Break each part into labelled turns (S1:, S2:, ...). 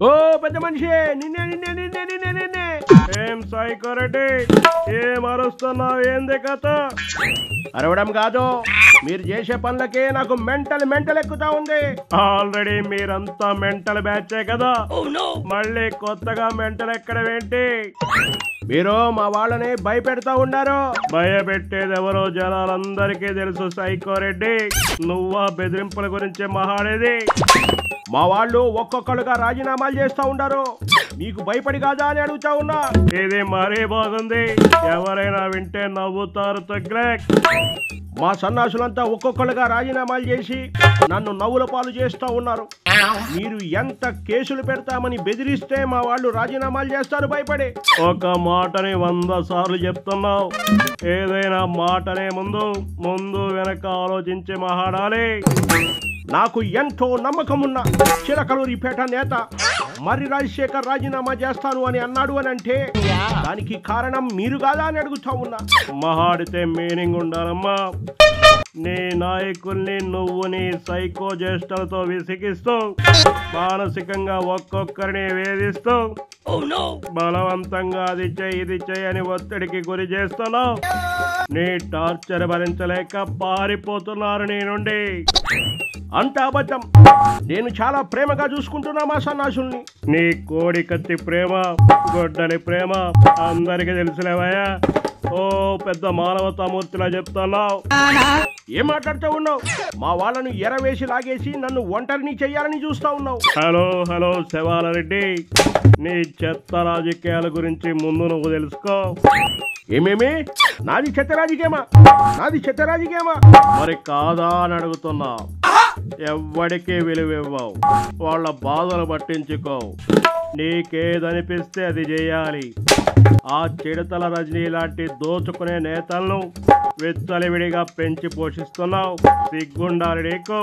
S1: ఓ పెద్ద మనిషి, నిన్నే నిన్నే నిన్నే నిన్నే నిన్నే. ఏం సైకోరెడ్డి, ఏం అరుస్తున్నావు? ఏంది కథ? అరవడం కాదు, మీరు చేసే పనులకే నాకు మెంటల్ ఎక్కుతా ఉంది. ఆల్రెడీ మీరంతా మెంటల్ బ్యాచే కదా, మళ్ళీ కొత్తగా మెంటల్ ఎక్కడమేంటి? మీరు మా వాళ్ళని భయపెడతా ఉన్నారు. భయపెట్టేది ఎవరో జనాలందరికీ తెలుసు సైకోరెడ్డి. నువ్వా బెదిరింపుల గురించి మహాడేది? మా వాళ్ళు ఒక్కొక్కరుగా రాజీనామాలు చేస్తా ఉండారు. మీకు భయపడి కాదా అని అడుగుతా ఉన్నా. ఇది మరీ బాగుంది, ఎవరైనా వింటే నవ్వుతారు. తగ్లేక్ మా సన్నాసులంతా ఒక్కొక్కరుగా రాజీనామాలు చేసి నన్ను నవ్వుల పాలు చేస్తా ఉన్నారు. మీరు ఎంత కేసులు పెడతామని బెదిరిస్తే మా వాళ్ళు రాజీనామాలు చేస్తారు భయపడి. ఒక మాటని 100 సార్లు చెప్తున్నావు. ఏదైనా మాటనే ముందు వెనక ఆలోచించి మాట్లాడాలి. నాకు ఎంతో నమ్మకం ఉన్న చిలకలూరిపేట నేత మర్రి రాజశేఖర్ రాజీనామా చేస్తాను అని అన్నాడు అని అంటే దానికి కారణం మీరు కాదా అని అడుగుతా ఉన్నా. మహాడితే మీనింగ్ ఉండాలమ్మా. నీ నాయకుల్ని నువ్వు నీ సైకో చేష్టలతో విసిగిస్తూ మానసికంగా ఒక్కొక్కరిని వేధిస్తూ బలవంతంగా అది చెయ్యి ఇది చెయ్యని ఒత్తిడికి గురి చేస్తున్నావు. నీ టార్చర్ భరించలేక పారిపోతున్నారు నీ నుండి. అంత అబద్ధం. నేను చాలా ప్రేమగా చూసుకుంటున్నా మా సన్నాసుల్ని. నీ కోడి కత్తి ప్రేమ, గొడ్డలి ప్రేమ అందరికీ తెలుసులేవయ్యా. ఓ పెద్ద మానవతామూర్తిలా చెప్తున్నావు. ఏం మాట్లాడుతూ ఉన్నావు? మా వాళ్ళను ఎరవేసి లాగేసి నన్ను ఒంటరిని చెయ్యాలని చూస్తా ఉన్నావు. హలో శివాలరెడ్డి, నీ చెత్త రాజకీయాల గురించి ముందు నువ్వు తెలుసుకో. ఏమేమి? నాది చెత్త రాజకీయమా? మరి కాదా అని అడుగుతున్నా. ఎవ్వడికి విలువివ్వవు, వాళ్ళ బాధలు పట్టించుకోవు. నీకేదనిపిస్తే అది చేయాలి. ఆ చిడతల రజనీ లాంటి దోచుకునే నేతలను విచ్చలవిడిగా పెంచి పోషిస్తున్నావు. సిగ్గుండాలి నీకు.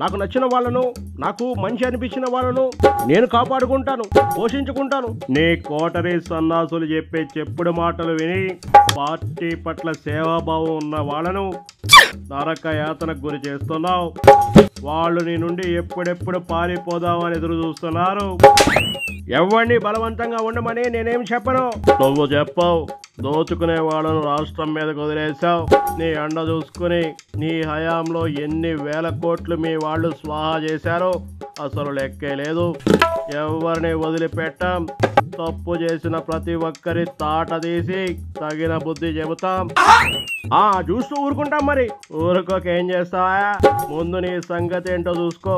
S1: నాకు నచ్చిన వాళ్ళను, నాకు మంచి అనిపించిన వాళ్ళను నేను కాపాడుకుంటాను, పోషించుకుంటాను. నీ కోటరీ సన్నాసులు చెప్పే చెప్పుడు మాటలు విని పార్టీ పట్ల సేవాభావం ఉన్న వాళ్ళను నరక యాతనకు గురి చేస్తున్నావు. వాళ్ళు నీ నుండి ఎప్పుడెప్పుడు పారిపోదామని ఎదురు చూస్తున్నారు. ఎవరిని బలవంతంగా ఉండమని నేనేం చెప్పను. నువ్వు చెప్పావు. దోచుకునే వాళ్ళను రాష్ట్రం మీదకు వదిలేసావు. నీ అండ చూసుకుని నీ హయాంలో ఎన్ని వేల కోట్లు మీ వాళ్ళు స్వాహా చేశారో అసలు లెక్కే లేదు. ఎవరిని వదిలిపెట్టాం. తప్పు చేసిన ప్రతి ఒక్కరి తాట తీసి తగిన బుద్ధి చెబుతాం. చూస్తూ ఊరుకుంటాం. మరి ఊరుకోక ఏం చేస్తావా? ముందు నీ సంగతి ఏంటో చూసుకో.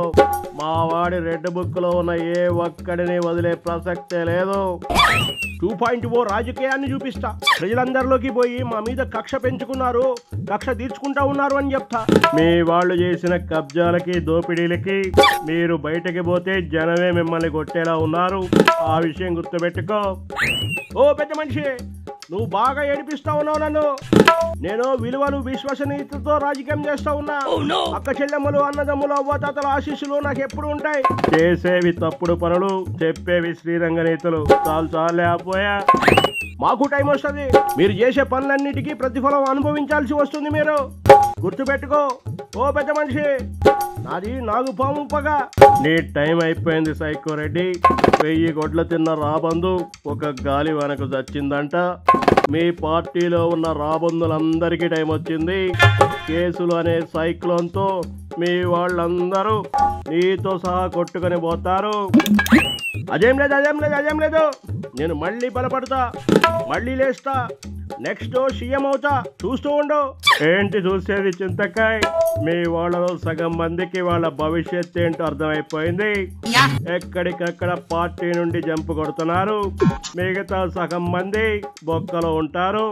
S1: మా వాడి రెడ్ బుక్ లో ఉన్న ఏ ఒక్కడిని వదిలే ప్రసక్తే లేదు. 2.0 రాజకీయాన్ని చూపిస్తా. ప్రజలందరిలోకి పోయి మా మీద కక్ష పెంచుకున్నారు, కక్ష తీర్చుకుంటా ఉన్నారు అని చెప్తా. మీ వాళ్ళు చేసిన కబ్జాలకి, దోపిడీలకి మీరు బయటకి పోతే జనమే మిమ్మల్ని కొట్టేలా ఉన్నారు. ఆ విషయం గుర్తుపెట్టుకో. ఓ పెద్ద మనిషి, నువ్వు బాగా ఏడిపిస్తా ఉన్నావు నన్ను. నేను విలువలు, విశ్వసనీయతతో రాజకీయం చేస్తా ఉన్నా. అక్క చెల్లెమ్మలు, అన్నదమ్ములు, అవ్వతాతల ఆశీస్సులు నాకు ఎప్పుడు ఉంటాయి. చేసేవి తప్పుడు పనులు, చెప్పేవి శ్రీరంగ నీతులు. చాలే ఆపోయా. మాకు టైం వస్తుంది. మీరు చేసే పనులన్నిటికీ ప్రతిఫలం అనుభవించాల్సి వస్తుంది. మీరు గుర్తుపెట్టుకో. ఓ పెద్ద మనిషి, నాది నాగుపాము పగ. నీ టైం అయిపోయింది సైకోరెడ్డి. 1000 గొడ్లు తిన్న రాబందు ఒక గాలి వనకు చచ్చిందంట. మీ పార్టీలో ఉన్న రాబందులందరికీ టైం వచ్చింది. కేసులు అనే సైక్లోన్తో మీ వాళ్ళందరూ నీతో సహా కొట్టుకొని పోతారు. అదేం లేదు. నేను మళ్ళీ బలపడతా, మళ్ళీ లేస్తా. నెక్స్ట్ సీఎం అవుతా. చూస్తూ ఉండు. ఏంటి చూసేది చింతకాయ్? మీ వాళ్ళలో సగం మందికి వాళ్ళ భవిష్యత్ ఏంటో అర్థమైపోయింది. ఎక్కడికక్కడ పార్టీ నుండి జంపు కొడుతున్నారు. మిగతా సగం మంది బొక్కలో ఉంటారు.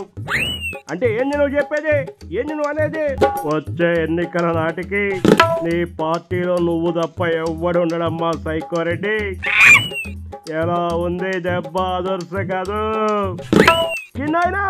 S1: అంటే ఏంది నువ్వు చెప్పేది? ఏంది నువ్వు అనేది? వచ్చే ఎన్నికల నాటికి నీ పార్టీలో నువ్వు తప్ప ఎవ్వడు ఉండడమ్మా సైకోరెడ్డి. ఎలా ఉంది దెబ్బ? అదర్స కాదు చిన్నాయనా.